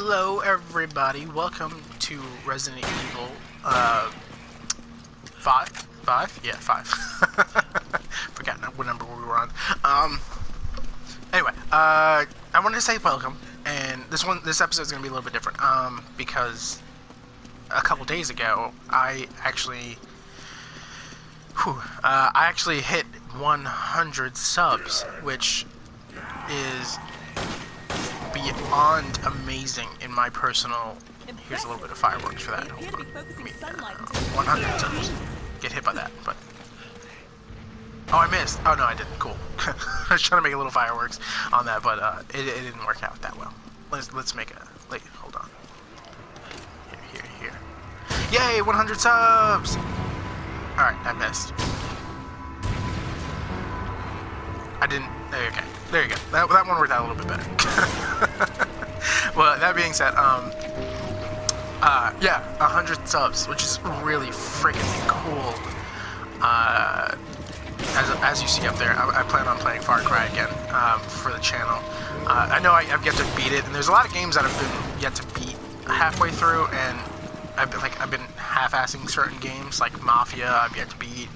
Hello everybody, welcome to Resident Evil 5? Yeah, 5. Forgot what number we were on. Anyway, I wanted to say welcome, and this episode is going to be a little bit different, because a couple days ago, I actually hit 100 subs, which is beyond amazing in my personal. Here's a little bit of fireworks for that. 100 subs. Get hit by that, but oh, I missed. Oh no, I didn't. Cool. I was trying to make a little fireworks on that, but it didn't work out that well. Let's make a. Wait, hold on. Here. Yay, 100 subs! All right, I missed. I didn't. Okay, there you go. That one worked out a little bit better. Well, that being said, yeah, 100 subs, which is really freaking cool. As you see up there, I plan on playing Far Cry again for the channel. I know I've yet to beat it, and there's a lot of games that I've been yet to beat halfway through, and I've been half-assing certain games like Mafia. I've yet to beat.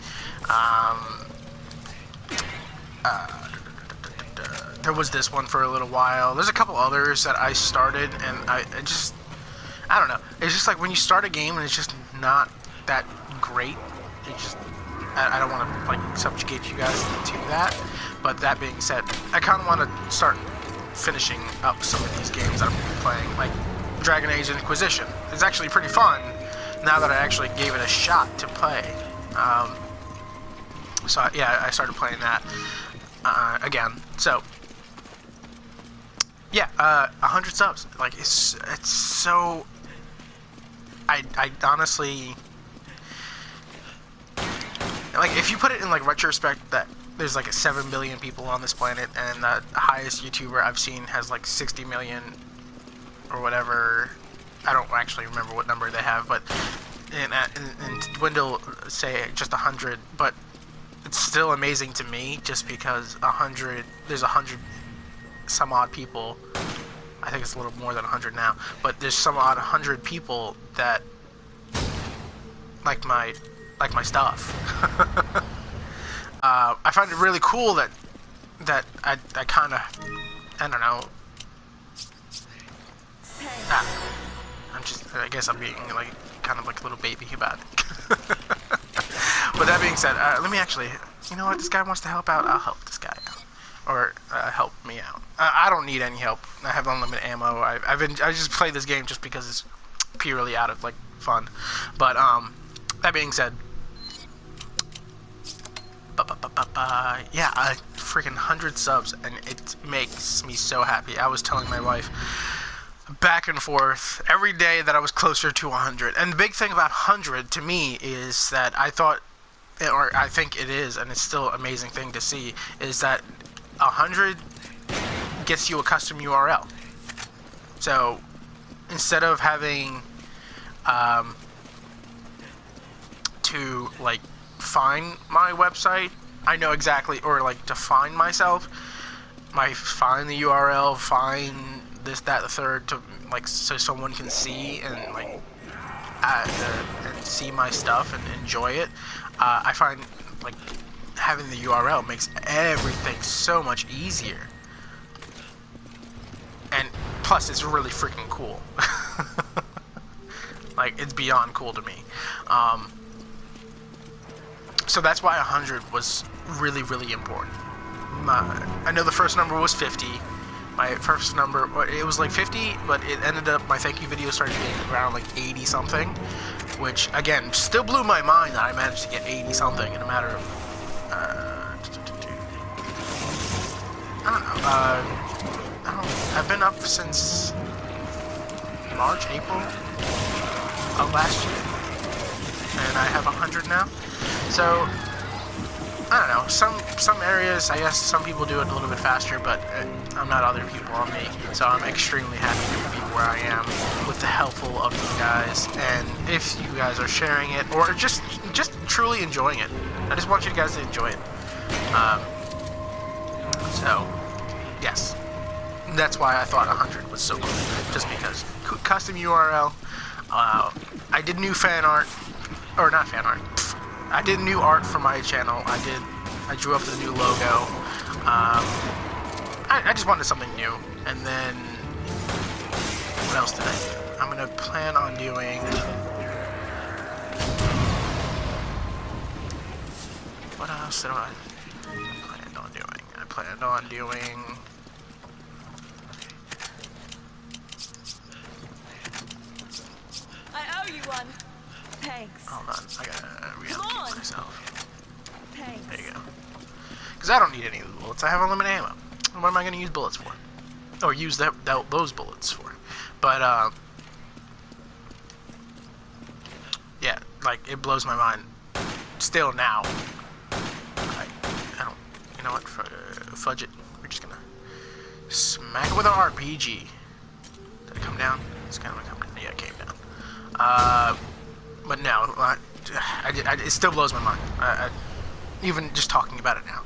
There was this one for a little while. There's a couple others that I started, and I don't know. It's just like when you start a game and it's just not that great. I don't want to like subjugate you guys to that. But that being said, I kind of want to start finishing up some of these games that I'm playing, like Dragon Age Inquisition. It's actually pretty fun now that I actually gave it a shot to play. So yeah, I started playing that again. So yeah, 100 subs. Like it's so. I honestly, like, if you put it in like retrospect, that there's like 7 billion people on this planet, and the highest YouTuber I've seen has like 60 million or whatever. I don't actually remember what number they have, but and dwindle say just 100, but it's still amazing to me just because there's 100 some odd people. I think it's a little more than 100 now, but there's some odd 100 people that like my stuff. I find it really cool that I kind of, I don't know. I guess I'm being like kind of like a little baby about it. But that being said, let me actually, you know what, this guy wants to help out, I'll help this guy out. Or help me out. I don't need any help. I have unlimited ammo. I just play this game just because it's purely out of like fun. But that being said, yeah, freaking 100 subs, and it makes me so happy. I was telling my wife back and forth every day that I was closer to 100. And the big thing about 100 to me is that I thought, or I think it is, and it's still an amazing thing to see, is that 100 gets you a custom URL. So instead of having to like find my website, I know exactly, or like to find myself, find the URL, find this, that, the third, to like so someone can see and like and see my stuff and enjoy it. I find like having the URL makes everything so much easier, and plus it's really freaking cool. Like, it's beyond cool to me. So that's why 100 was really, really important. I know the first number was 50. My first number, it was like 50, but it ended up, my thank you video started getting around like 80 something, which again still blew my mind that I managed to get 80 something in a matter of I've been up since March, April of last year, and I have 100 now. So I don't know. Some areas, I guess, some people do it a little bit faster, but I'm not other people on me. So I'm extremely happy to be where I am with the helpful of you guys. And if you guys are sharing it or just truly enjoying it, I just want you guys to enjoy it. So yes, That's why I thought 100 was so cool, just because. Custom URL. I did new fan art, or not fan art. I did new art for my channel. I drew up the new logo. I just wanted something new. And then, what else did I do? I'm gonna plan on doing. What else did I plan on doing? I planned on doing. I owe you one. Thanks. Hold on, I gotta reallocate myself. Thanks. There you go. Because I don't need any of the bullets. I have unlimited ammo. What am I gonna use bullets for? Or use those bullets for? But yeah, like it blows my mind. Still now. I don't. You know what? Fudge it. We're just gonna smack it with an RPG. Did it come down? It's kind of come down. Yeah, it came down. But no, it still blows my mind. Even just talking about it now.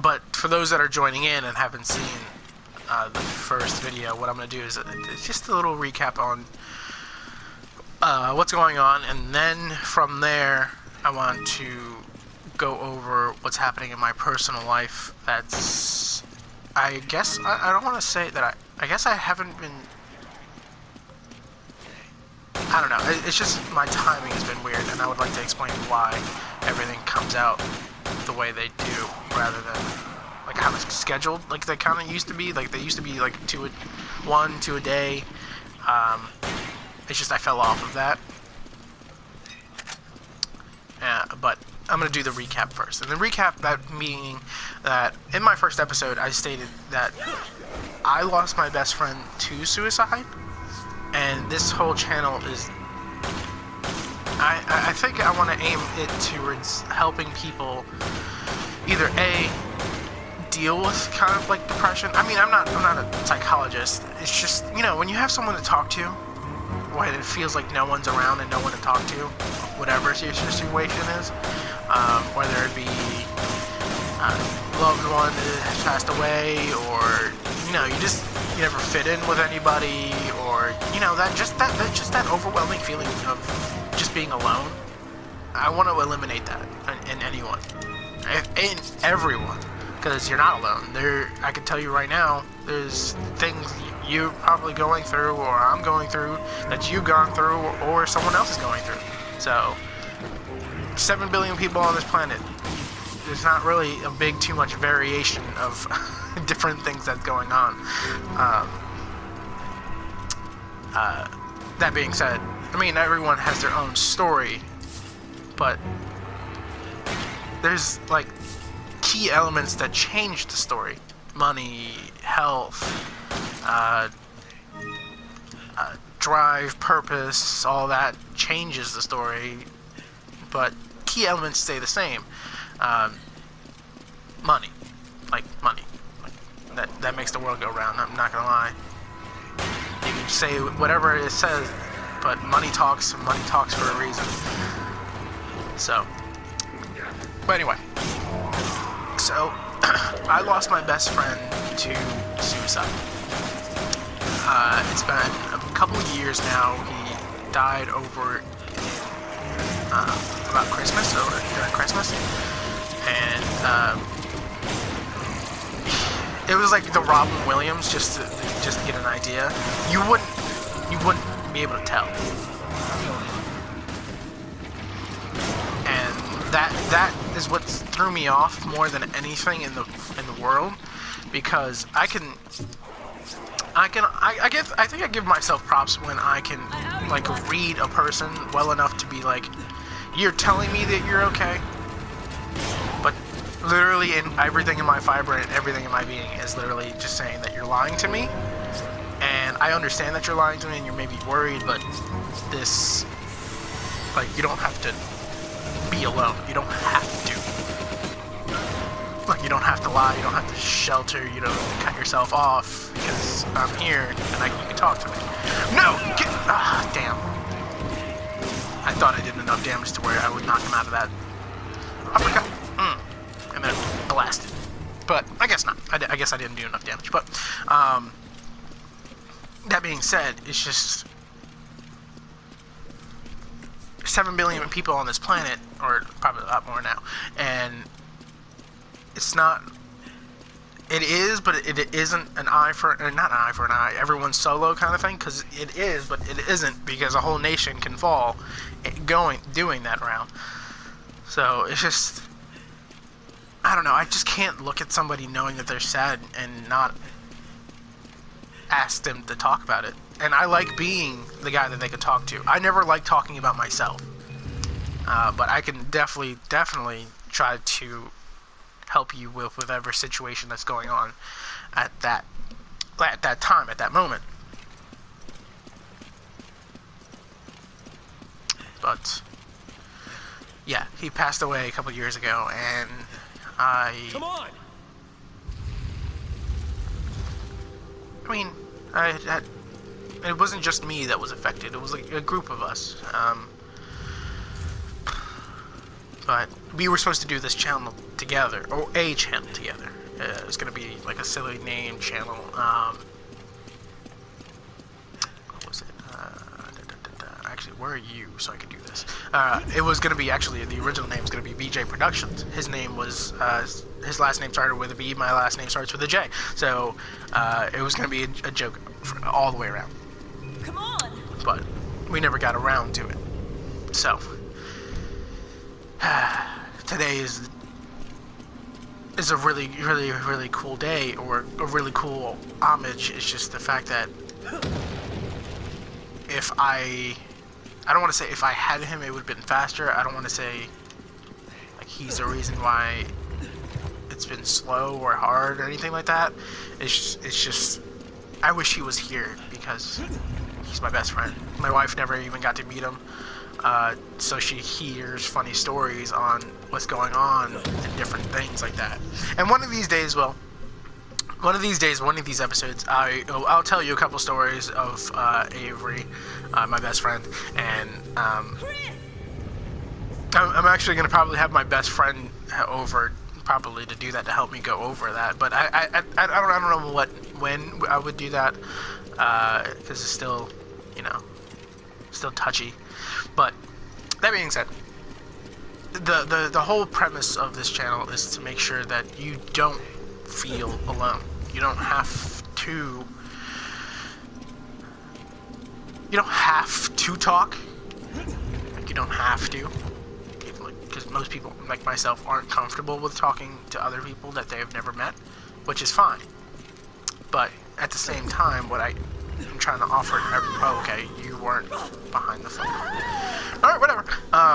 But for those that are joining in and haven't seen the first video, what I'm going to do is it's just a little recap on what's going on, and then from there I want to go over what's happening in my personal life. That's, I guess, I don't want to say that I guess I haven't been, I don't know, it's just my timing has been weird, and I would like to explain why everything comes out the way they do, rather than like how it's scheduled, like they kind of used to be. Like they used to be like 2 a day. It's just I fell off of that. But I'm gonna do the recap first, and the recap, that meaning that in my first episode I stated that I lost my best friend to suicide, and this whole channel is. I think I want to aim it towards helping people either A, deal with kind of like depression. I mean, I'm not a psychologist. It's just, you know, when you have someone to talk to, when it feels like no one's around and no one to talk to, whatever your situation is, whether it be loved one that has passed away, or you know, you never fit in with anybody, or you know, that overwhelming feeling of just being alone. I want to eliminate that in anyone, in everyone, because you're not alone. I can tell you right now, there's things you're probably going through, or I'm going through, that you've gone through, or someone else is going through. So, 7 billion people on this planet. There's not really too much variation of different things that's going on. That being said, I mean, everyone has their own story, but there's like key elements that change the story. Money, health, drive, purpose, all that changes the story, but key elements stay the same. Money. Like, that makes the world go round, I'm not gonna lie. You can say whatever it says, but money talks for a reason. So, but anyway, so I lost my best friend to suicide. It's been a couple of years now. He died over about Christmas, or during Christmas, and it was like the Robin Williams, just to get an idea. You wouldn't be able to tell. And that is what threw me off more than anything in the world, because I think I give myself props when I can like read a person well enough to be like, you're telling me that you're okay, but literally in everything in my fiber and everything in my being is literally just saying that you're lying to me. And I understand that you're lying to me and you're maybe worried, but this, like, you don't have to be alone. You don't have to. Like, you don't have to lie. You don't have to shelter. You don't have to cut yourself off, because I'm here and you can talk to me. No! Damn. I thought I did enough damage to where I would knock him out of that uppercut. And then But I guess not. I guess I didn't do enough damage. But that being said, it's just 7 billion people on this planet, or probably a lot more now, and it's not. It is, but it isn't an eye for not an eye for an eye. Everyone's solo kind of thing, because it is, but it isn't, because a whole nation can fall doing that round. So it's just, I don't know. I just can't look at somebody knowing that they're sad and not ask them to talk about it. And I like being the guy that they could talk to. I never like talking about myself, but I can definitely try to help you with whatever situation that's going on at that time, at that moment. But yeah, he passed away a couple years ago, and Come on. I mean, it wasn't just me that was affected. It was like a group of us. But we were supposed to do this channel together, or a channel together. It was going to be like a silly name channel. What was it? Actually, where are you so I could do this? It was going to be, actually, the original name was going to be VJ Productions. His name was, his last name started with a V, my last name starts with a J. So, it was going to be a joke all the way around. Come on. But we never got around to it. So, today is a really cool day, or a really cool homage. It's just the fact that if I don't want to say if I had him it would have been faster. I don't want to say like he's the reason why it's been slow or hard or anything like that. It's just I wish he was here, because he's my best friend. My wife never even got to meet him. So she hears funny stories on what's going on and different things like that. And one of these days, one of these episodes, I'll tell you a couple stories of Avery, my best friend, and I'm actually going to probably have my best friend over probably to do that, to help me go over that. But I don't know when I would do that, because it's still, still touchy. But that being said, the whole premise of this channel is to make sure that you don't feel alone. You don't have to talk. Like, you don't have to, because most people like myself aren't comfortable with talking to other people that they've never met, which is fine. But at the same time, what I'm trying to offer, okay, you weren't behind the phone. Alright, whatever.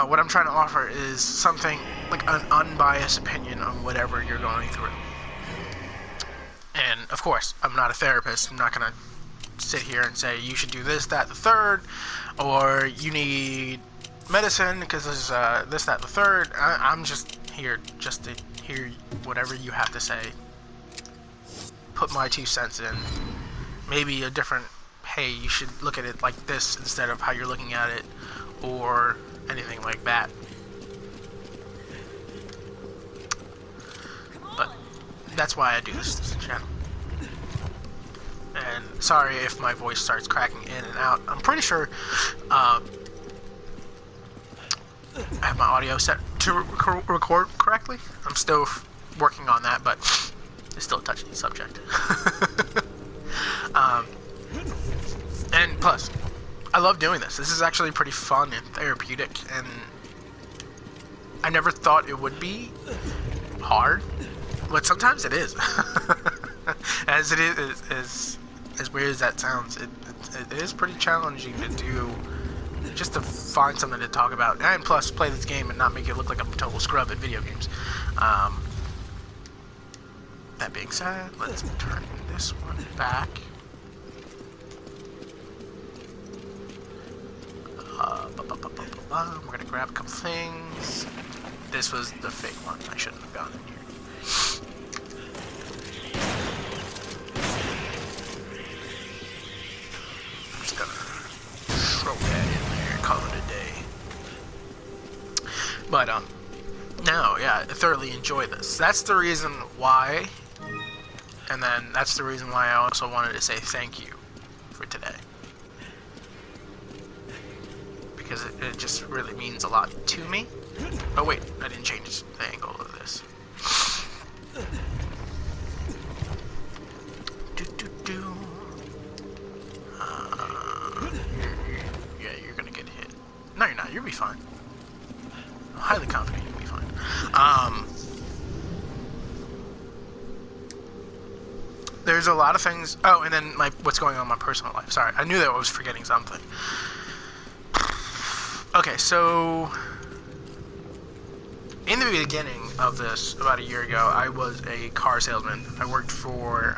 What I'm trying to offer is something like an unbiased opinion on whatever you're going through. And of course, I'm not a therapist. I'm not gonna sit here and say you should do this, that, the third, or you need medicine because there's this, that, the third. I'm just here just to hear whatever you have to say. Put my 2 cents in. Maybe a different, hey, you should look at it like this instead of how you're looking at it, or anything like that. But that's why I do this channel. And sorry if my voice starts cracking in and out. I'm pretty sure I have my audio set to record correctly. I'm still working on that, but it's still a touchy subject. And plus, I love doing this. This is actually pretty fun and therapeutic, and I never thought it would be hard, but sometimes it is. As it is, as weird as that sounds, it is pretty challenging to do, just to find something to talk about, and plus play this game and not make it look like I'm a total scrub at video games. That being said, let's turn this one back. We're gonna grab a couple things. This was the fake one. I shouldn't have gone in here. I'm just gonna throw that in there and call it a day. But no, yeah, I thoroughly enjoy this. That's the reason why And then that's the reason why I also wanted to say thank you for today. Because it just really means a lot to me. Oh wait, I didn't change the angle of this. Yeah, you're gonna get hit. No, you're not. You'll be fine. I'm highly confident you'll be fine. There's a lot of things. Oh, and then what's going on in my personal life. Sorry, I knew that I was forgetting something. Okay, so in the beginning of this, about a year ago, I was a car salesman. I worked for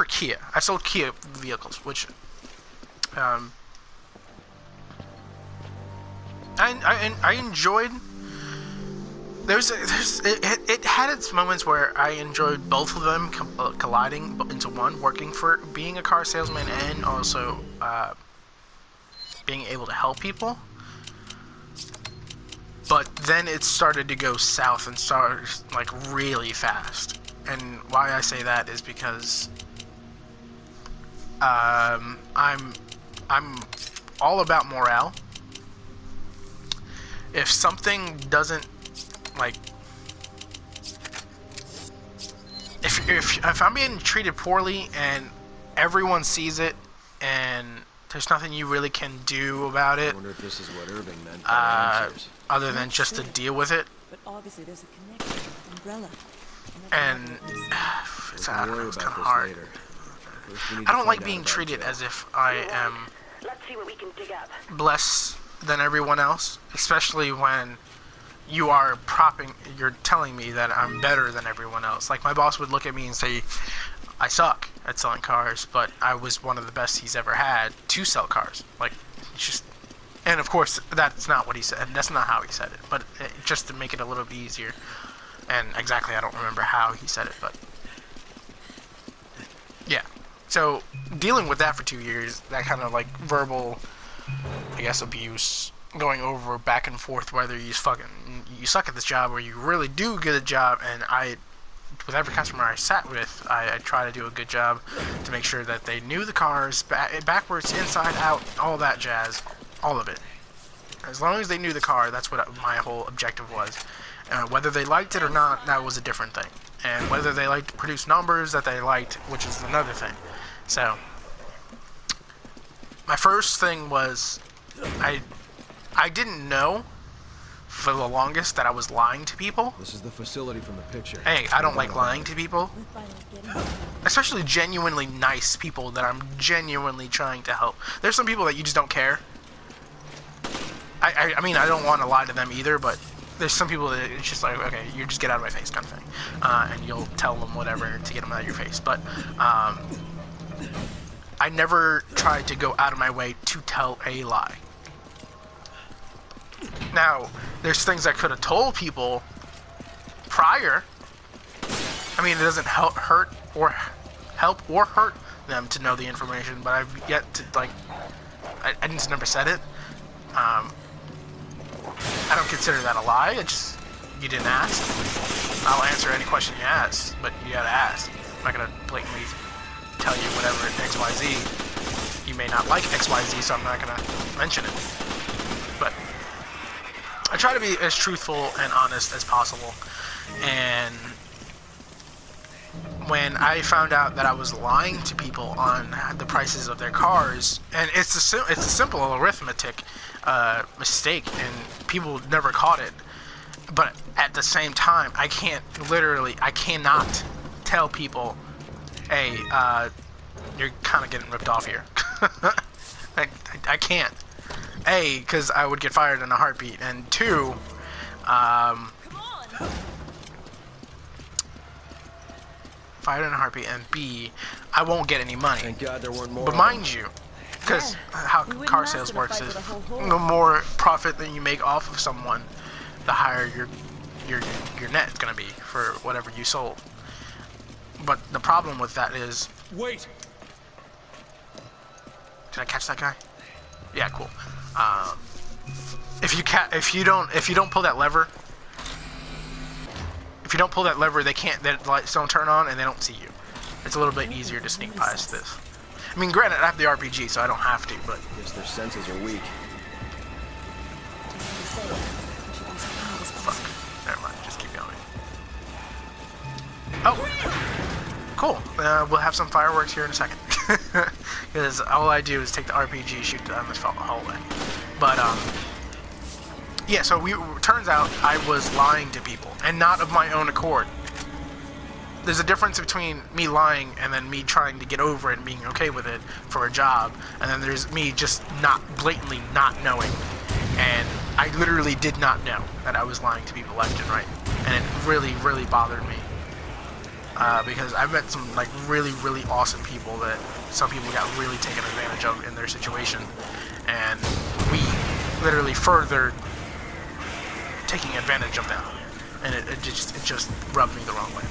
Kia. I sold Kia vehicles, which I enjoyed. It had its moments where I enjoyed both of them colliding into one, working for being a car salesman and also being able to help people. But then it started to go south and started like really fast. And why I say that is because I'm all about morale. If something doesn't like, if I'm being treated poorly and everyone sees it and there's nothing you really can do about it, I wonder if this is what Irving meant by answers. other than just to deal with it. But obviously there's a connection. Umbrella. And it's kind of hard. I don't like being treated as if I am Let's see what we can dig up. less than everyone else, especially when you're telling me that I'm better than everyone else. Like, my boss would look at me and say, I suck at selling cars, but I was one of the best he's ever had to sell cars. Like, it's just, and of course, that's not what he said. That's not how he said it, but just to make it a little bit easier. And exactly, I don't remember how he said it, but yeah. So, dealing with that for 2 years, that kind of like verbal, I guess, abuse, going over back and forth whether you suck at this job or you really do get a job. And with every customer I sat with, I try to do a good job to make sure that they knew the cars backwards, inside, out, all that jazz, all of it. As long as they knew the car, that's what my whole objective was. Whether they liked it or not, that was a different thing. And whether they liked to produce numbers that they liked, which is another thing. So, my first thing was, I didn't know for the longest that I was lying to people. This is the facility from the picture. Hey, I don't like lying to people. Especially genuinely nice people that I'm genuinely trying to help. There's some people that you just don't care. I mean, I don't want to lie to them either, but there's some people that it's just like, okay, you just get out of my face kind of thing. And you'll tell them whatever to get them out of your face. But I never tried to go out of my way to tell a lie. Now, there's things I could have told people prior. I mean, it doesn't help or hurt them to know the information, but I've yet to, like, I just never said it. I don't consider that a lie. It's just, you didn't ask. I'll answer any question you ask, but you gotta ask. I'm not gonna blatantly tell you whatever XYZ. You may not like XYZ, so I'm not gonna mention it. But I try to be as truthful and honest as possible. And when I found out that I was lying to people on the prices of their cars, and it's a simple arithmetic mistake, and people never caught it. But at the same time, I cannot tell people, hey, you're kind of getting ripped off here. I can't. A, because I would get fired in a heartbeat, and two, fired in a heartbeat, and B, I won't get any money. Thank God there weren't more. But mind you, because how car sales works is the more profit that you make off of someone, the higher your net is going to be for whatever you sold. But the problem with that is, wait. Did I catch that guy? Yeah, cool. If you don't pull that lever, if you don't pull that lever, they can't. The lights don't turn on, and they don't see you. It's a little bit easier to sneak past this. I mean, granted, I have the RPG, so I don't have to, but Guess their senses are weak. fuck. Never mind. Just keep going. Oh, cool. We'll have some fireworks here in a second. Because all I do is take the RPG, shoot down this hallway. But yeah. So turns out I was lying to people, and not of my own accord. There's a difference between me lying and then me trying to get over it and being okay with it for a job, and then there's me just blatantly not knowing. And I literally did not know that I was lying to people left and right, and it really, really bothered me. Because I've met some like really, really awesome people that some people got really taken advantage of in their situation, and we literally furthered taking advantage of them, and it just rubbed me the wrong way.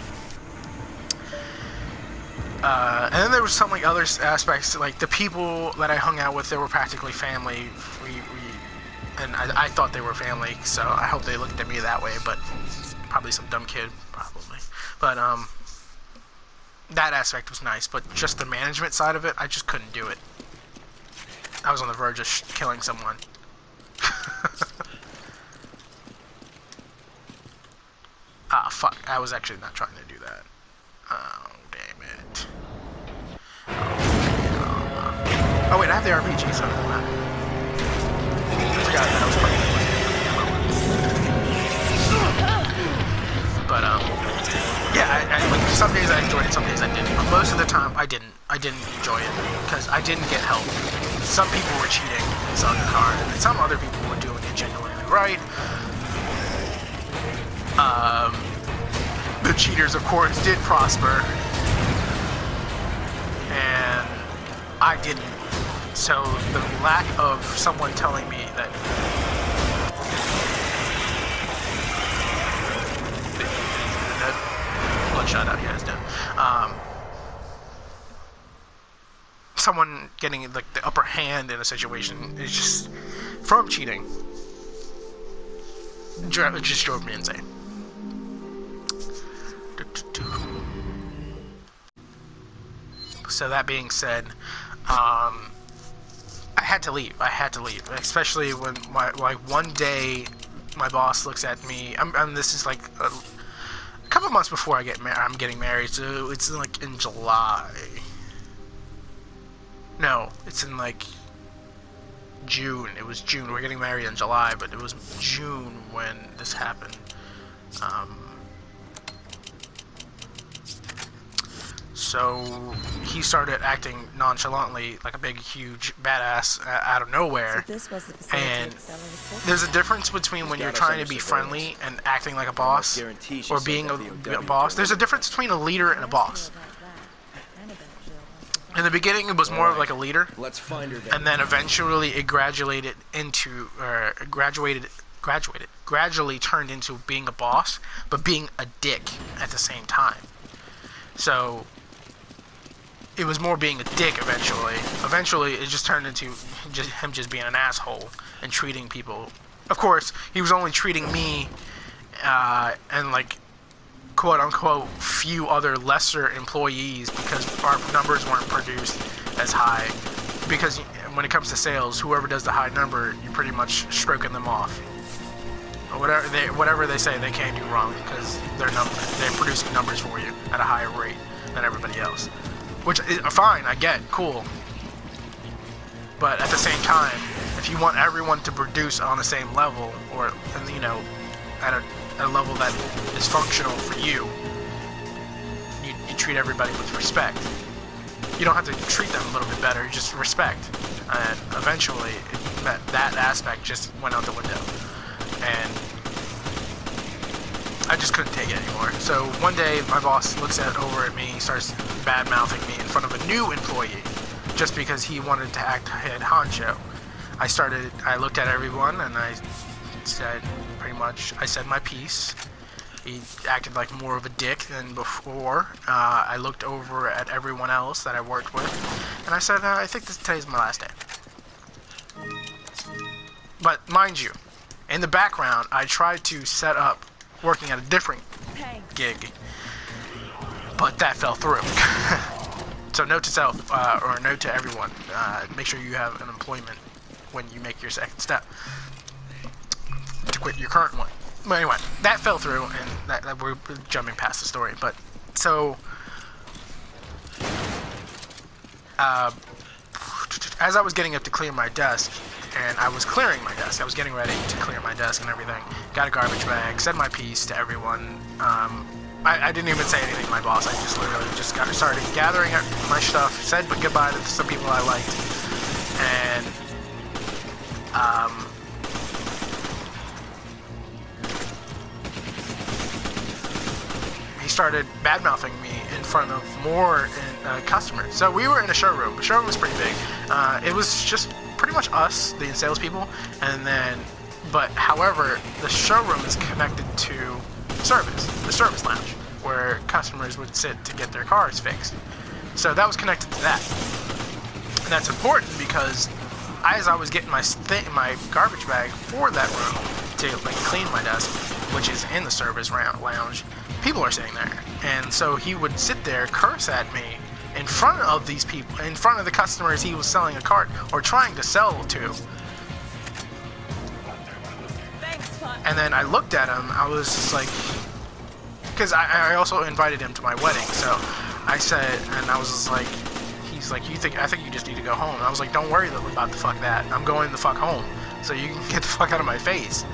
And then there was some like other aspects, like the people that I hung out with, they were practically family. And I thought they were family, so I hope they looked at me that way. But probably some dumb kid, probably. But that aspect was nice. But just the management side of it, I just couldn't do it. I was on the verge of killing someone. Ah, fuck! I was actually not trying to do that. Oh, damn it. Oh wait, I have the RPG, so it doesn't matter. I forgot that I was playing it. But yeah, like, some days I enjoyed it, some days I didn't. Most of the time, I didn't enjoy it because I didn't get help. Some people were cheating and selling the card, and some other people were doing it genuinely right. The cheaters, of course, did prosper, and I didn't. So the lack of someone telling me that bloodshot out here is dead. Someone getting like the upper hand in a situation is just from cheating. It just drove me insane. So that being said, I had to leave. Especially when one day my boss looks at me. This is like a couple months before I'm getting married. So it's like in July. No, it's in like June. It was June. We're getting married in July, but it was June when this happened. So he started acting nonchalantly, like a big, huge badass out of nowhere. So this was the facility And Excella was taking. there's a difference between when you're trying to be friendly and acting like a boss, or being a boss. There's a difference between a leader and a boss. In the beginning, it was more of like a leader, Let's find her then. and then eventually it gradually turned into being a boss, but being a dick at the same time. So it was more being a dick eventually. Eventually, it just turned into him just being an asshole and treating people. Of course, he was only treating me and like quote unquote few other lesser employees because our numbers weren't produced as high. Because when it comes to sales, whoever does the high number, you're pretty much stroking them off. Whatever they say, they can't do wrong because they're producing numbers for you at a higher rate than everybody else. Which is fine, I get, cool. But at the same time, if you want everyone to produce on the same level, or at a level that is functional for you, you treat everybody with respect. You don't have to treat them a little bit better, just respect. And eventually, that aspect just went out the window. And I just couldn't take it anymore. So one day, my boss looks over at me, starts bad-mouthing me in front of a new employee, just because he wanted to act head honcho. I looked at everyone, and I said, I said my piece. He acted like more of a dick than before. I looked over at everyone else that I worked with, and I said, I think today's my last day. But mind you, in the background, I tried to set up working at a different gig, but that fell through. So note to self, or note to everyone, make sure you have an employment when you make your second step to quit your current one. But anyway, that fell through, and that we're jumping past the story. But so, as I was getting up to clear my desk, and I was clearing my desk, I was getting ready to clear my desk and everything, got a garbage bag, said my piece to everyone. I didn't even say anything to my boss. I just literally just started gathering up my stuff, said goodbye to some people I liked, and he started bad-mouthing me in front of more customers. So we were in a showroom. The showroom was pretty big. It was just pretty much us, the salespeople, and then, but however, the showroom is connected to the service lounge, where customers would sit to get their cars fixed. So that was connected to that. And that's important because as I was getting my garbage bag for that room to like clean my desk, which is in the service lounge, people are sitting there. And so he would sit there, curse at me in front of these people, in front of the customers he was selling a cart or trying to sell to. And then I looked at him, I was just like, because I also invited him to my wedding, so I said, and I was just like, he's like, I think you just need to go home. And I was like, don't worry about the fuck that. I'm going the fuck home, so you can get the fuck out of my face.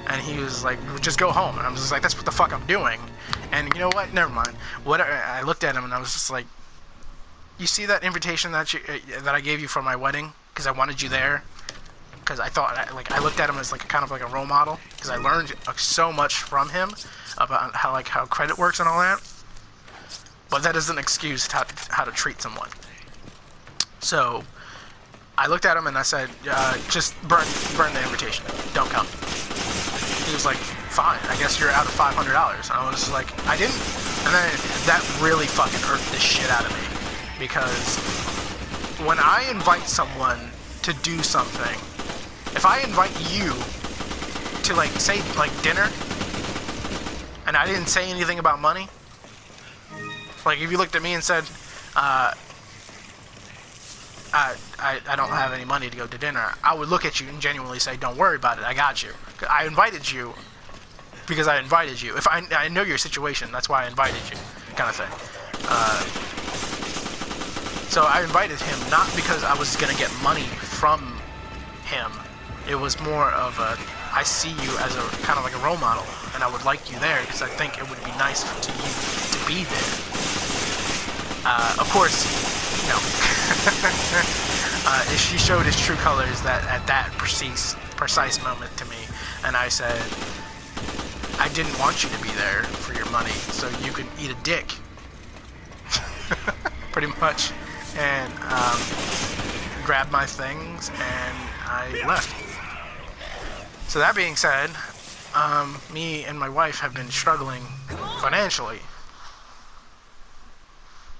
And he was like, just go home. And I was just like, that's what the fuck I'm doing. And you know what? Never mind. I looked at him and I was just like, you see that invitation that I gave you for my wedding? Because I wanted you there. Because I thought, I looked at him as like kind of like a role model. Because I learned so much from him about how credit works and all that. But that isn't an excuse how to treat someone. So I looked at him and I said, just burn the invitation. Don't come. He was like, fine, I guess you're out of $500. And I was like, I didn't. And then that really fucking irked the shit out of me. Because when I invite someone to do something, if I invite you to say dinner, and I didn't say anything about money, like if you looked at me and said, I don't have any money to go to dinner, I would look at you and genuinely say, don't worry about it, I got you. I invited you because I invited you. If I know your situation, that's why I invited you, kind of thing. So I invited him not because I was gonna get money from him. It was more of I see you as a kind of like a role model, and I would like you there because I think it would be nice to you to be there. Of course, no. She showed his true colors at that precise moment to me, and I said, I didn't want you to be there for your money, so you could eat a dick. Pretty much. And grabbed my things and I left. So that being said, me and my wife have been struggling financially,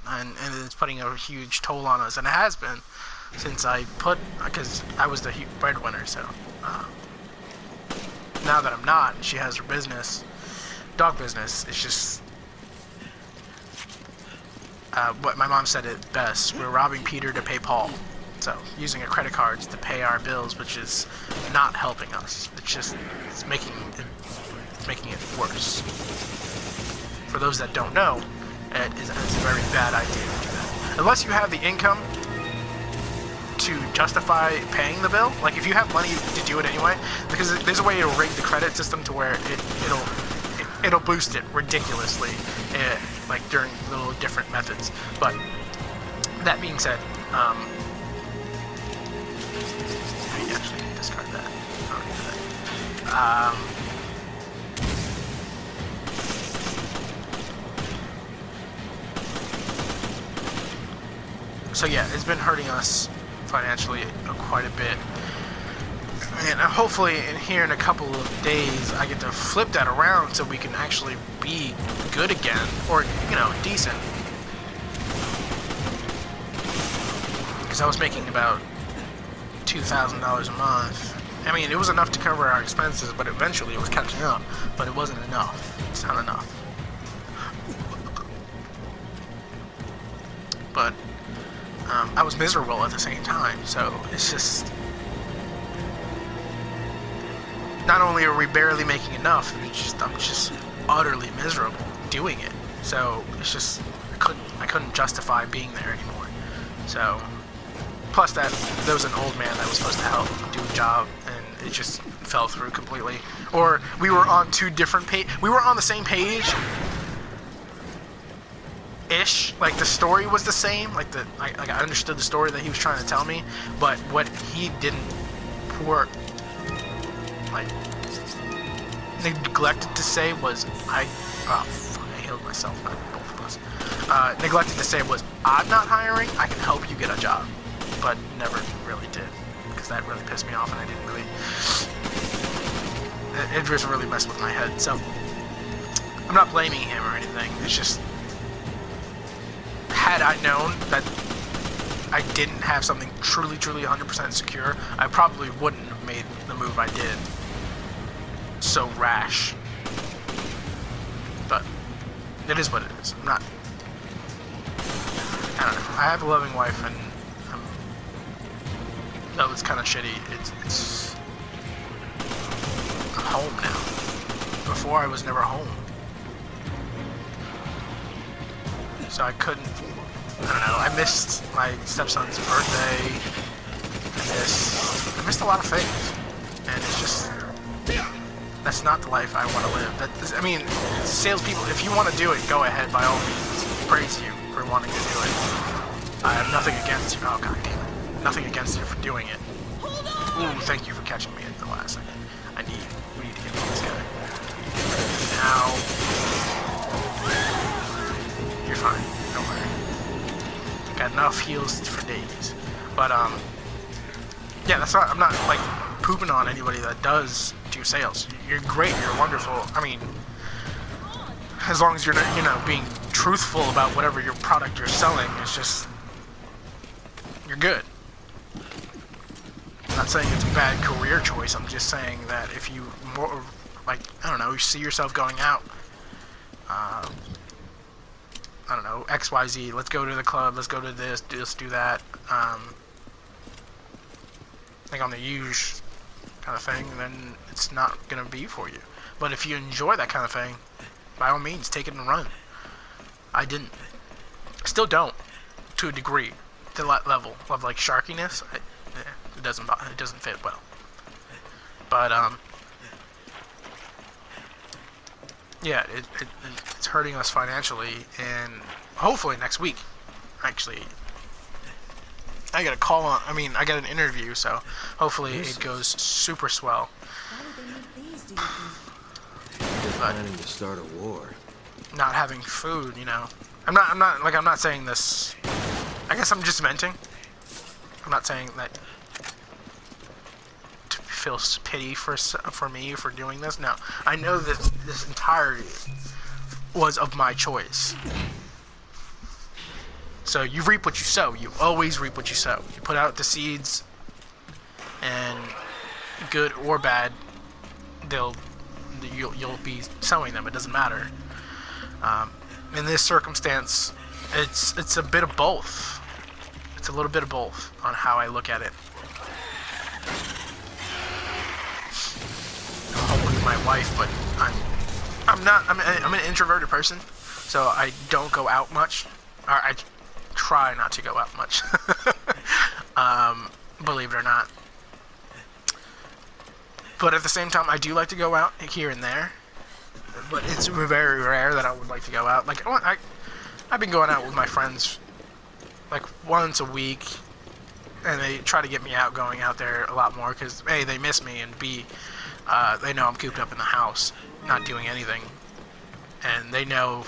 and it's putting a huge toll on us, and it has been since because I was the breadwinner. So now that I'm not, and she has her business, dog business, it's just what my mom said it best. We're robbing Peter to pay Paul. So using a credit card to pay our bills, which is not helping us. It's making it worse. For those that don't know, it's a very bad idea to do that. Unless you have the income to justify paying the bill. Like if you have money to do it anyway, because there's a way to rig the credit system to where it'll boost it ridiculously, like during little different methods. But that being said, I actually discard that. So yeah, it's been hurting us financially quite a bit. And hopefully in a couple of days I get to flip that around so we can actually be good again, or decent. Because I was making about $2,000 a month. I mean, it was enough to cover our expenses, but eventually it was catching up. But it wasn't enough. It's not enough. but I was miserable at the same time. So it's just, not only are we barely making enough, I'm just utterly miserable doing it. So it's just, I couldn't justify being there anymore. So plus that there was an old man that was supposed to help do a job, and it just fell through completely. Or we were on two different we were on the same page ish, like the story was the same, like I understood the story that he was trying to tell me, but what he didn't neglected to say was I healed myself, not both of us. Neglected to say was, I'm not hiring, I can help you get a job, but never really did, because that really pissed me off, and I didn't really, it just really messed with my head. So I'm not blaming him or anything, it's just, had I known that I didn't have something truly 100% secure, I probably wouldn't have made the move I did so rash. But it is what it is. I don't know. I have a loving wife, and though it's kind of shitty, it's I'm home now. Before I was never home. So I couldn't, I don't know, I missed my stepson's birthday, I missed a lot of things, and it's just, that's not the life I want to live. I mean, salespeople, if you want to do it, go ahead, by all means, praise you for wanting to do it. I have nothing against you, oh god damn it, nothing against you for doing it. Ooh, thank you for catching me at the last second. We need to get this guy. Now. You're fine. Don't worry. Got enough heals for days. But yeah, that's not. I'm not like pooping on anybody that does do sales. You're great. You're wonderful. I mean, as long as you're not, being truthful about whatever your product you're selling, it's just you're good. I'm not saying it's a bad career choice. I'm just saying that if you more like, I don't know, you see yourself going out. I don't know, XYZ, let's go to the club, let's go to this, let's do that, like on the huge kind of thing, then it's not going to be for you. But if you enjoy that kind of thing, by all means, take it and run. I didn't. Still don't, to a degree, to that level of like sharkiness, it doesn't fit well. But, yeah, it's hurting us financially, and hopefully next week, actually, I got a call on, I got an interview, so hopefully it goes super swell. Why would they make these, do you think? They're planning to start a war. Not having food, I'm not saying this, I guess I'm just venting. I'm not saying that to feel pity for me for doing this. No, I know that this entirety was of my choice. So you reap what you sow. You always reap what you sow. You put out the seeds, and good or bad, you'll be sowing them. It doesn't matter. In this circumstance, it's a bit of both. It's a little bit of both on how I look at it. I'm home with my wife, but I'm an introverted person, so I don't go out much. Or I try not to go out much. Believe it or not. But at the same time, I do like to go out here and there. But it's very rare that I would like to go out. Like, I've been going out with my friends like once a week, and they try to get me out going out there a lot more because A, they miss me, and B, they know I'm cooped up in the house not doing anything, and they know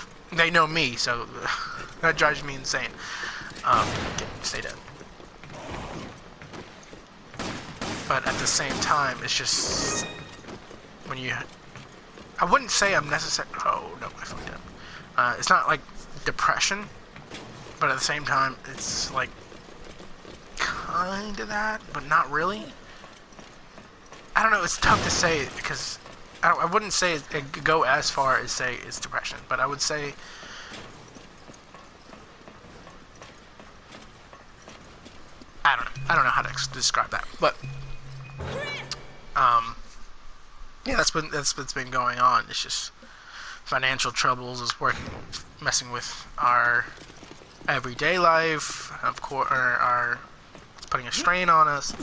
me, so that drives me insane. Stay dead. But at the same time, it's just when I wouldn't say I'm necessary. Oh no, I fucked up. It's not like depression, but at the same time, it's like kind of that, but not really. I don't know. It's tough to say because I wouldn't say it go as far as say it's depression, but I would say I don't know how to describe that, but yeah, that's what's been going on. It's just financial troubles is messing with our everyday life, of course, it's putting a strain on us.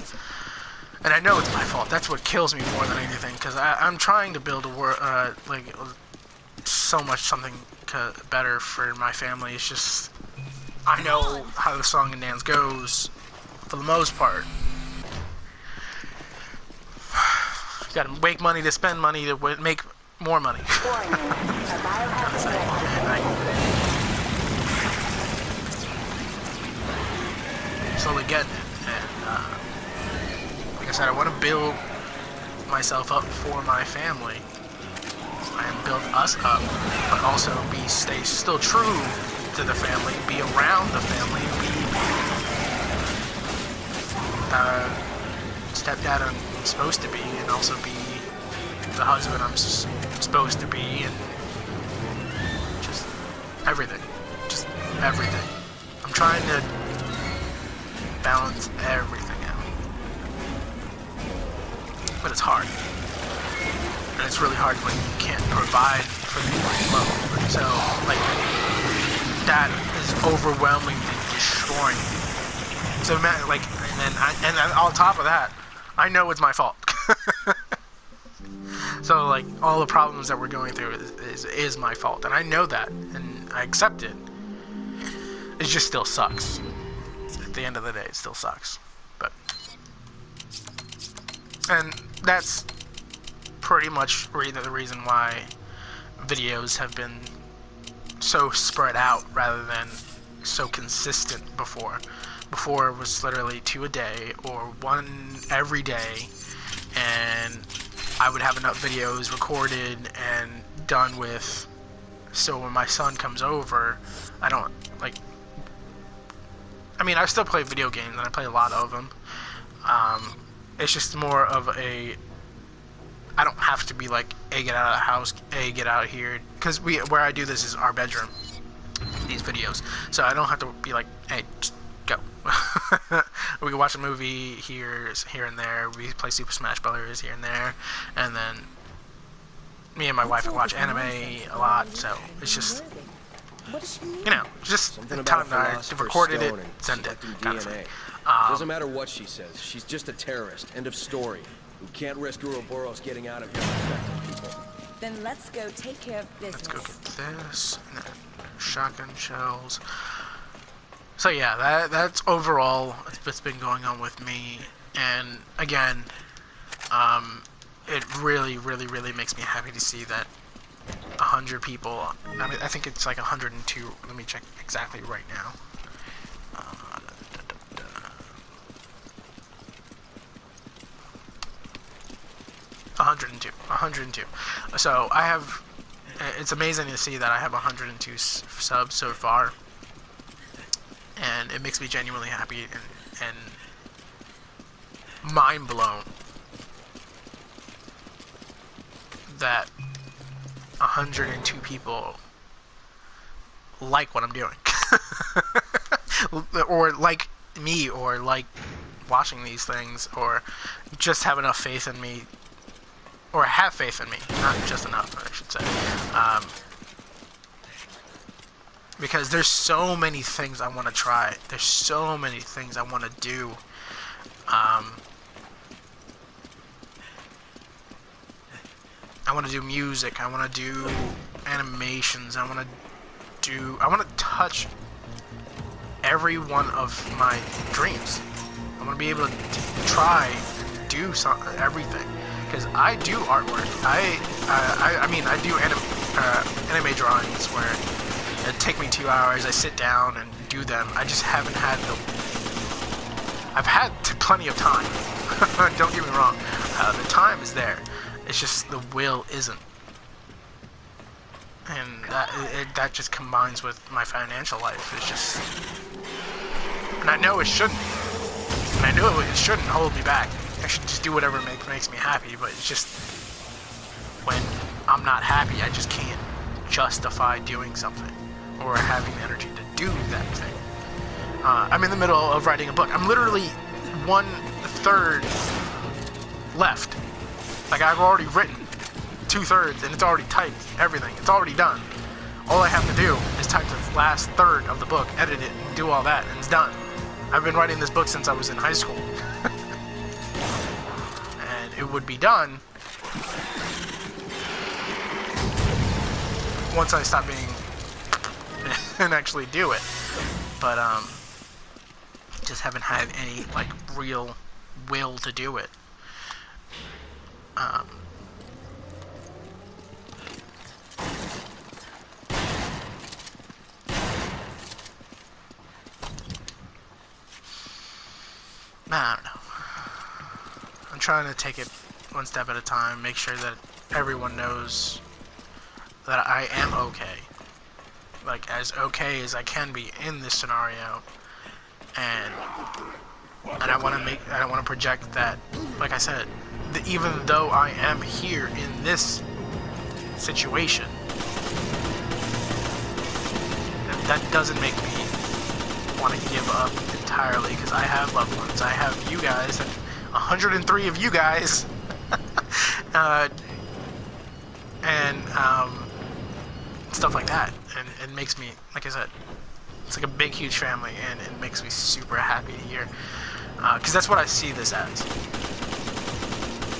And I know it's my fault. That's what kills me more than anything, because I'm trying to build a world, like, something better for my family. It's just, I know how the song and dance goes, for the most part. You gotta make money to spend money to make more money. Slowly getting it, and like I said, I want to build myself up for my family and build us up, but also stay still true to the family, be around the family, be stepdad I'm supposed to be, and also be the husband I'm supposed to be, and just everything. I'm trying to balance everything out, but it's hard, and it's really hard when you can't provide for people both. So, like, that is overwhelming and destroying me. So, like, and then on top of that, I know it's my fault. So, like, all the problems that we're going through is my fault, and I know that, and I accept it. It just still sucks. At the end of the day, it still sucks. But, and that's pretty much the reason why videos have been so spread out rather than so consistent before. Before it was literally 2 a day or 1 every day, and I would have enough videos recorded and done with, so when my son comes over, I don't, like, I mean, I still play video games, and I play a lot of them. It's just more of I don't have to be like, hey, get out of the house, hey, get out of here, because where I do this is our bedroom, these videos, so I don't have to be like, hey, just go. We can watch a movie here and there, we play Super Smash Brothers here and there, and then me and my wife watch anime a lot, so it's just, you know, just the time that I recorded it, send it, kind of thing. Doesn't matter what she says, she's just a terrorist, end of story. We can't risk Ouroboros getting out of here and infecting people. Then let's go take care of business. Let's go get this, and then shotgun shells. So yeah, that's overall what's been going on with me, and again, it really makes me happy to see that 100 people, I mean, I think it's like 102, let me check exactly right now. 102. So I have, it's amazing to see that I have 102 subs so far, and it makes me genuinely happy and mind blown that 102 people like what I'm doing, or like me, or like watching these things, or just have enough faith in me, or have faith in me, not just enough, I should say, because there's so many things I want to try, there's so many things I want to do. I want to do music, I want to do animations, I want to touch every one of my dreams. I want to be able to try and do everything, because I do artwork. I mean, I do anime drawings where it take me 2 hours. I sit down and do them. I just haven't had I've had plenty of time. Don't get me wrong. The time is there. It's just the will isn't. And that just combines with my financial life. It's just, and I know it shouldn't. And I know it shouldn't hold me back. I should just do whatever makes me happy. But it's just, when I'm not happy, I just can't justify doing something or having the energy to do that thing. I'm in the middle of writing a book. I'm literally 1/3 left. Like, I've already written 2/3, and it's already typed, everything. It's already done. All I have to do is type the last third of the book, edit it, and do all that, and it's done. I've been writing this book since I was in high school. And it would be done once I stop being and actually do it. But just haven't had any like real will to do it. I don't know. I'm trying to take it one step at a time, make sure that everyone knows that I am okay. Like, as okay as I can be in this scenario. And I want to project that, like I said, that even though I am here in this situation, that doesn't make me want to give up entirely, because I have loved ones. I have you guys, and 103 of you guys, and stuff like that. And it makes me, like I said, it's like a big, huge family, and it makes me super happy to hear, because that's what I see this as.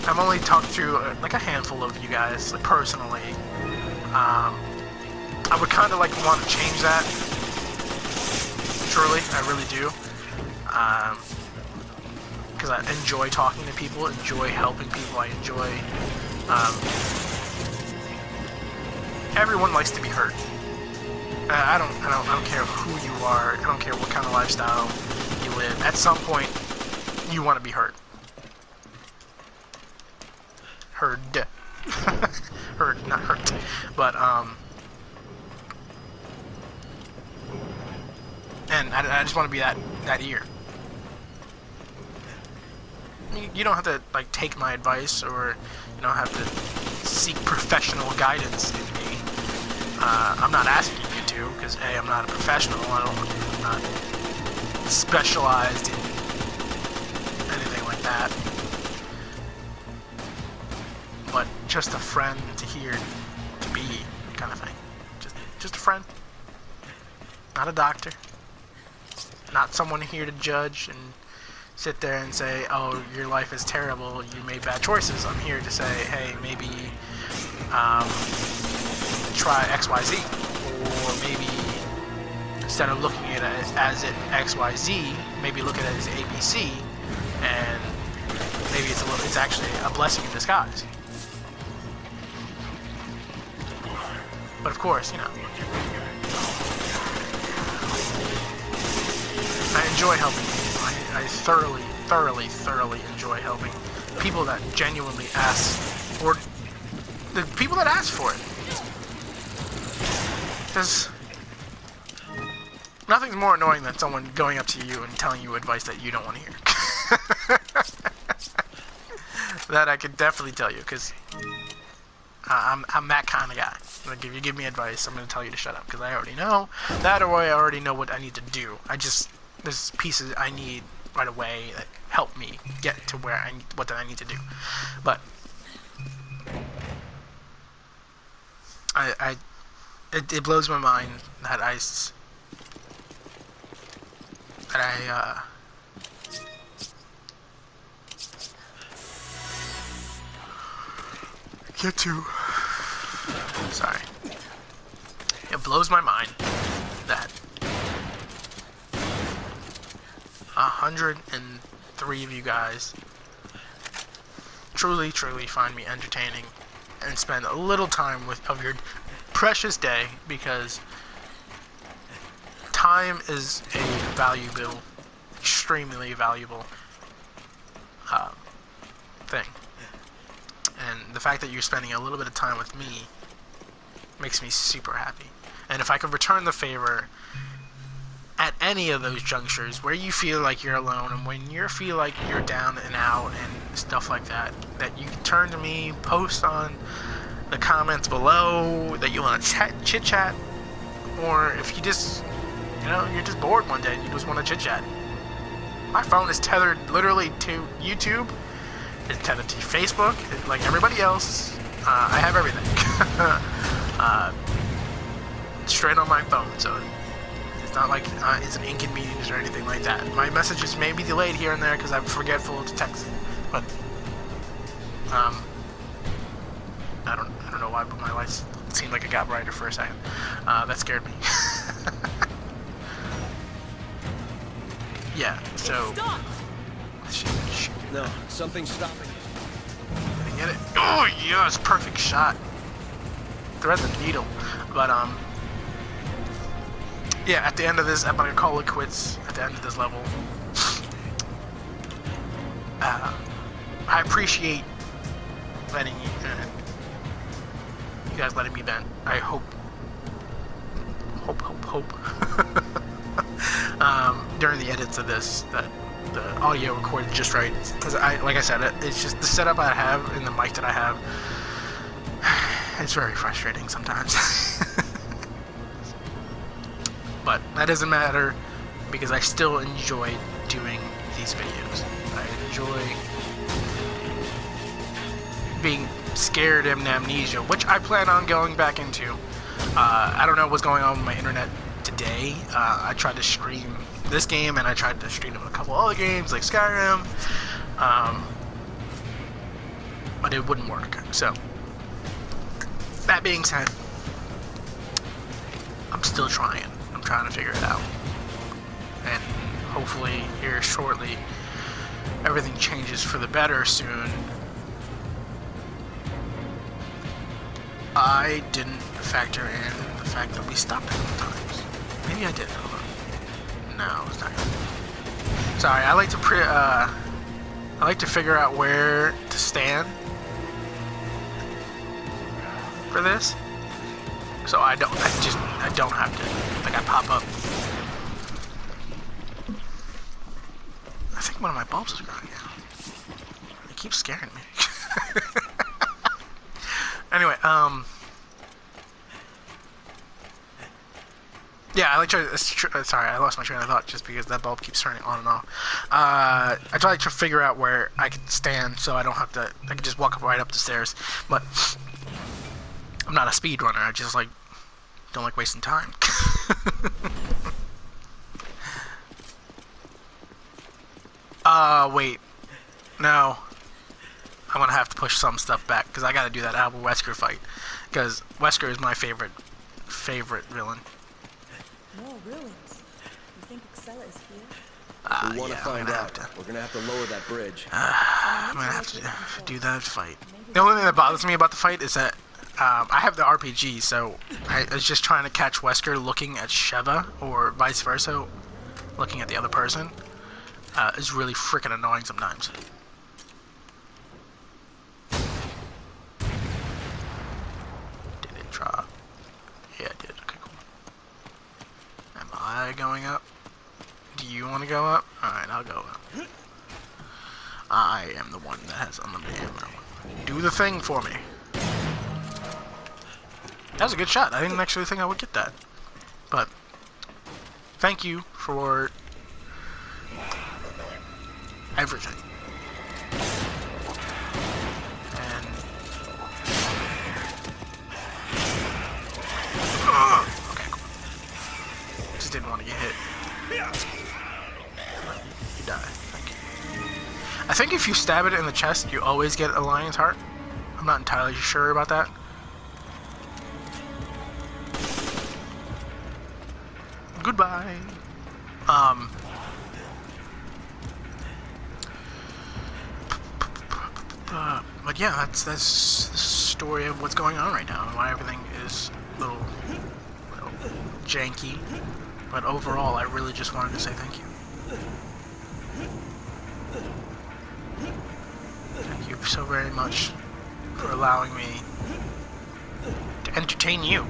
I've only talked to like a handful of you guys, like, personally. I would kind of like want to change that. Truly, I really do. Because I enjoy talking to people, enjoy helping people, I enjoy. Everyone likes to be heard. I don't care who you are. I don't care what kind of lifestyle you live. At some point, you want to be heard. Heard. Heard, not hurt. But and I just want to be that ear. You don't have to like take my advice, or you don't have to seek professional guidance in me. I'm not asking you to, because A, I'm not a professional. I'm not specialized in anything like that. But just a friend to hear, to be, kind of thing. Just a friend. Not a doctor. Not someone here to judge and sit there and say, oh, your life is terrible, you made bad choices. I'm here to say, hey, maybe try XYZ. Or maybe instead of looking at it as XYZ, maybe look at it as ABC, and maybe it's actually a blessing in disguise. But of course, you know, I enjoy helping people. I thoroughly enjoy helping people that genuinely ask, or the people that ask for it. Because nothing's more annoying than someone going up to you and telling you advice that you don't want to hear. That I could definitely tell you, because I'm that kind of guy. Like, if you give me advice, I'm going to tell you to shut up, because I already know that, or I already know what I need to do. There's pieces I need right away that help me get to what I need to do. But it blows my mind that I get to. Sorry. It blows my mind that 103 of you guys truly find me entertaining and spend a little time of your precious day, because time is a valuable, extremely valuable thing. And the fact that you're spending a little bit of time with me makes me super happy. And if I could return the favor at any of those junctures where you feel like you're alone, and when you feel like you're down and out and stuff like that, that you can turn to me, post on the comments below that you want to chit chat, or if you just You know, you're just bored one day and you just want to chit chat. My phone is tethered literally to YouTube. It's tethered to Facebook, like everybody else. I have everything. Straight on my phone, so it's not like it's an inconvenience or anything like that. My messages may be delayed here and there because I'm forgetful to text, but I don't know why, but my lights seemed like it got brighter for a second. That scared me. Yeah, so. Shit. No, something's stopping it. Did I get it? Oh yes, perfect shot. Thread the needle, but yeah. At the end of this, I'm gonna call it quits. At the end of this level, I appreciate letting you guys letting me vent. I hope. During the edits of this, that the audio recorded just right, because like I said, it's just the setup I have and the mic that I have. It's very frustrating sometimes. But that doesn't matter because I still enjoy doing these videos. I enjoy being scared of amnesia, which I plan on going back into. I don't know what's going on with my internet today. I tried to stream this game and I tried to stream a couple other games like Skyrim, but it wouldn't work. So that being said, I'm still trying. I'm trying to figure it out, and hopefully here shortly everything changes for the better soon. I didn't factor in the fact that we stopped a couple times. Maybe I did. Hold on. No, it's not good. Sorry, I like to figure out where to stand for this, so I don't have to. Like I pop up. I think one of my bulbs is growing out. It keeps scaring me. Anyway, yeah, I like to. Sorry, I lost my train of thought just because that bulb keeps turning on and off. I try to figure out where I can stand so I don't have to. I can just walk right up the stairs. But I'm not a speed runner. I just don't like wasting time. Wait, no. I'm gonna have to push some stuff back because I gotta do that Albert Wesker fight because Wesker is my favorite villain. More ruins. You think Excella is here? We want to find out. We're gonna have to lower that bridge. I'm gonna have to do that fight. The only thing that bothers me about the fight is that I have the RPG, so I was just trying to catch Wesker looking at Sheva or vice versa, looking at the other person. It's really freaking annoying sometimes. Did it drop? Yeah, it did. Okay, cool. Am I going up? Do you want to go up? Alright, I'll go up. I am the one that has unlimited ammo. Do the thing for me. That was a good shot. I didn't actually think I would get that. But, thank you for everything. And... okay, cool. Just didn't want to get hit. You die. Thank you. I think if you stab it in the chest, you always get a lion's heart. I'm not entirely sure about that. Goodbye. But yeah, that's the story of what's going on right now and why everything is a little janky. But overall, I really just wanted to say thank you. Thank you so very much for allowing me to entertain you.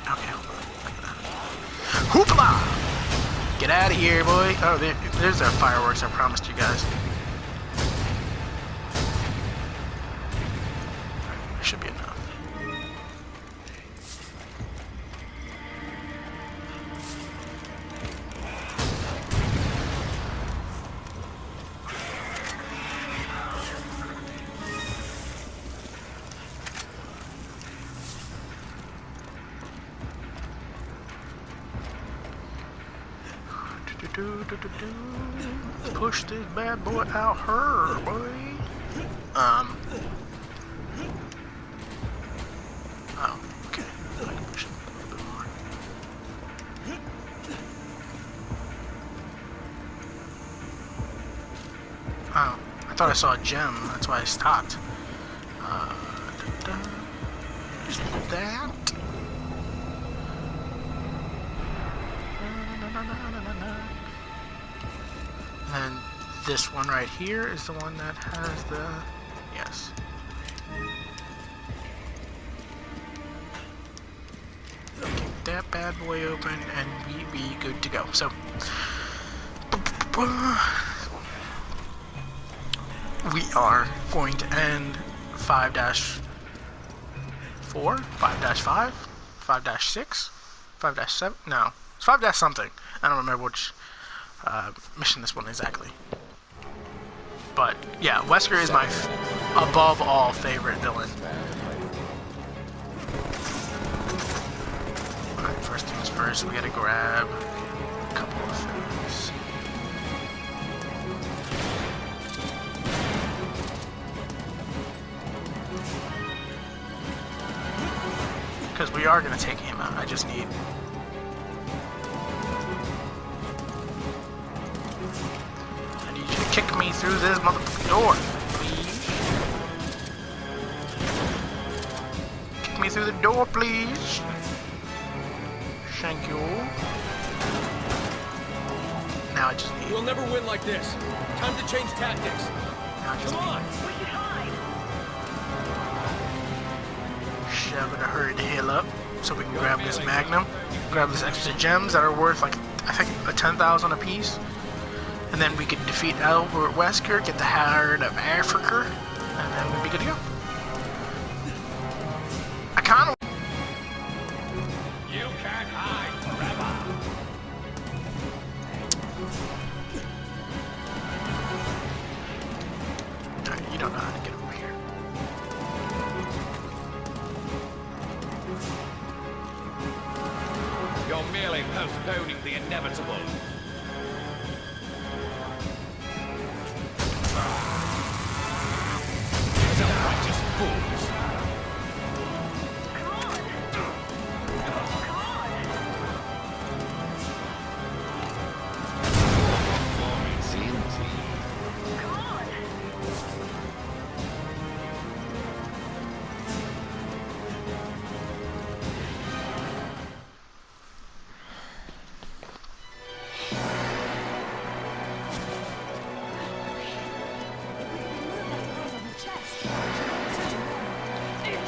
Okay, hold on. Hoopla! Get out of here, boy. Oh, there's our fireworks I promised you guys. should be enough. Push this bad boy out her, boy. Oh, okay. I can push it a little bit more. Oh, I thought I saw a gem. That's why I stopped. Just that. And this one right here is the one that has the... Yes. Kick that bad boy open and we be good to go. So... we are going to end 5-4, 5-5, 5-6, 5-7, no, it's 5- something. I don't remember which mission this one exactly. But yeah, Wesker is my above all favorite villain. Alright, first things first, we gotta grab a couple of things. Because we are gonna take him out. I just need... kick me through this motherfucking door, please. Kick me through the door, please. Thank you. Now I just need... We'll never win like this. Time to change tactics. Now I just Come on. We should hide. Shove it, hurry the hell up so we can grab this magnum. Grab these extra gems that are worth like, I think, 10,000 apiece. And then we could defeat Albert Wesker, get the Heart of Africa, and then we'd be good to go. I kinda... You can't hide forever. Alright, you don't know how to get over here. You're merely postponing the inevitable. Self-righteous fools. Come on. Come on. Come on.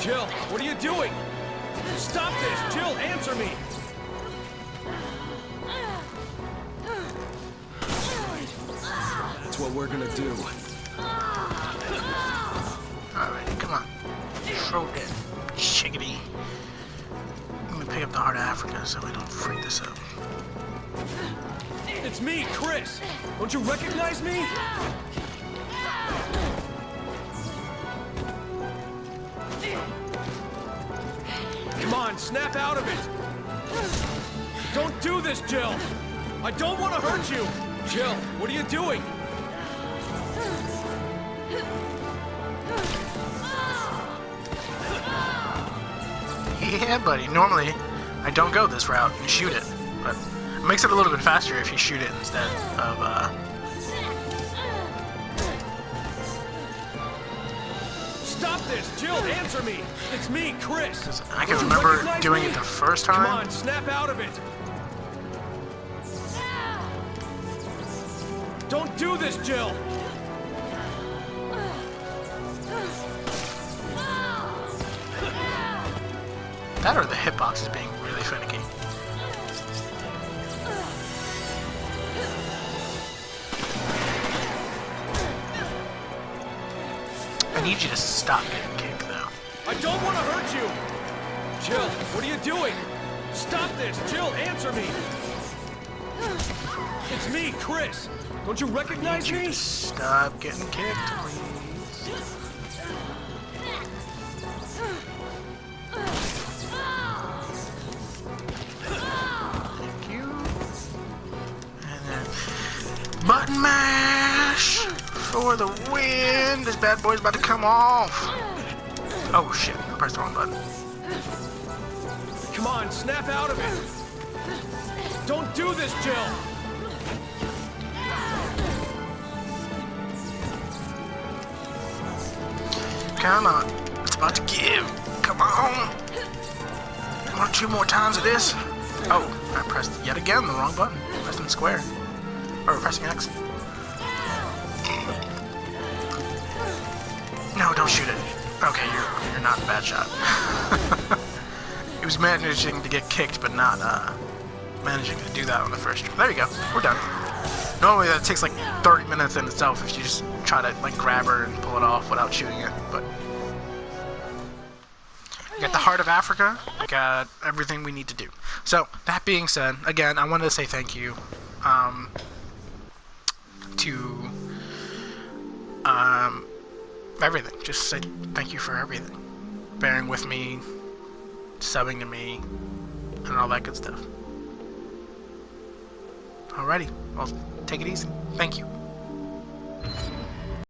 Jill, what are you doing? Stop this! Jill, answer me! That's what we're gonna do. Alright, come on. Throw that chickadee. Let me pick up the Heart of Africa so we don't freak this up. It's me, Chris! Don't you recognize me? Come on, snap out of it! Don't do this, Jill! I don't want to hurt you! Jill, what are you doing? Yeah, buddy. Normally, I don't go this route and shoot it, but it makes it a little bit faster if you shoot it instead of, Stop this! Jill, answer me! It's me, Chris! 'cause I can Don't you remember recognize doing me? it the first Come time. on, snap out of it! Don't do this, Jill! That or the hitbox is being really finicky. I need you to stop getting kicked, though. I I don't want to hurt you! Jill, what are you doing? Stop this! Jill, answer me! It's me, Chris! Don't you recognize me? Stop getting kicked, please. Thank you. And then button mash for the win. This bad boy's about to come off. Oh shit! I pressed the wrong button. Come on, snap out of it! Don't do this, Jill! Come on. It's about to give. Come on. 1 or 2 more times of this. Oh, I pressed yet again the wrong button. Pressing square. Or pressing X. No, don't shoot it. Okay, you're not a bad shot. He was managing to get kicked, but not managing to do that on the first try. There you go. We're done. Normally that takes like 30 minutes in itself if you just try to like grab her and pull it off without shooting it. But we got the heart of Africa. We got everything we need to do. So that being said, again, I wanted to say thank you to everything. Just say thank you for everything. Bearing with me, subbing to me, and all that good stuff. Alrighty, well, take it easy. Thank you.